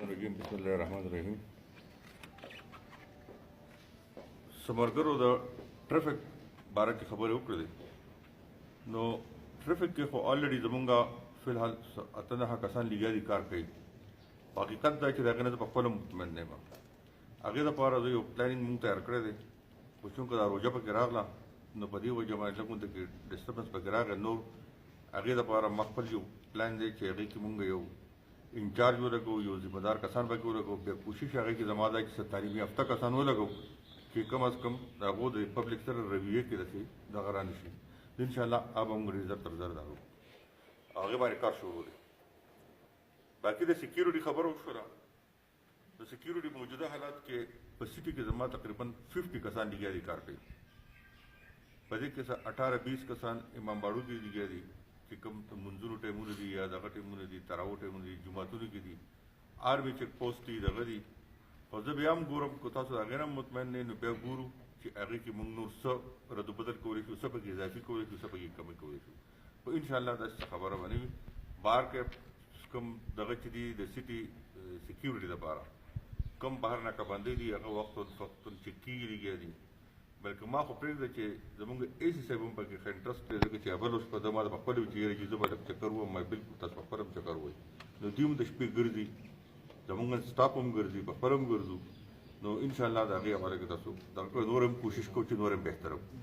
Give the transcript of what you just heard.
الرجيم بسم الله الرحمن الرحیم. سمرګرو د ټریفیک باره کې خبرې وکړې نو ټریفیک کې خو الریډي زمونږه فلحال اتنه کسان لګیا دي کار کوي. حقیقت دا چې د هغې نه زه په خپله مطمئن نه یم. هغې دپاره زه یو پلانینګ مونږ تیار کړی دی خو چونکه دا روژه پکې راغله نو په دې وجه باندې لږ مونږ ته کې ډسټربنس پکې راغی. نور هغې دپاره ما خپل یو پلان دی چې هغې کې مونږ یو انچارج ولګو، یو ذمہ دار کسان پکې ولګو. بیا کوشش هغې کې زما دا چې څه تعلیمي یافته کسان ولګو چې کم از کم د هغو د پبلک سره رویې کې داسې دغه را نه شي. انشاءالله اب هم ریزر تر زر دارو هغې باندې کار شروع دی. باقي د سکیورټي خبره وشوله. د سکیورټي موجوده حالات کې په سټي کې زما تقریبا 50 کسان لګیا دي کار کوي. په دې کې 18-20 کسان امام باړو کې لګیا دي چې کوم منځونو ټایمونه دي یا دغه ټایمونه دي، تراو ټایمونه دي، جوماتونو کې دي، آرمي چیک پوسټ دي، دغه دي. خو زه بیا هم ګورم که تاسو د هغې نه هم مطمئن نه یې نو بیا ګورو چې هغې کې موږ نور څه رد و بدل کولی شو، څه پکې اضافي کولی شو، څه پکې کمې کولی شو. خو انشاءالله داسې څه خبره به نه وي. بهر کې کوم دغه چې دي د سټي سکیورټي دپاره کوم بهر ناکهبندۍ دي هغه وختون چیک کېږي لګیا دي. بلکې ما خو پرېږده چې زمونږ اے سی صاحب هم پکې ښه انټرسټ دی ځکه چې بل اوس په ده ما ته په خپله وي چې یاره چې زه به لږ چکر ووم. ما بلکل تاسو په خپله هم چکر ووایي نو دوی هم د شپې ګرځي، زمونږ سټاف هم ګرځي، په خپله هم ګرځو. نو انشاءالله د هغې حواله کې تاسو دغه نور هم کوشش کوو چې نور هم بهتره وکړو.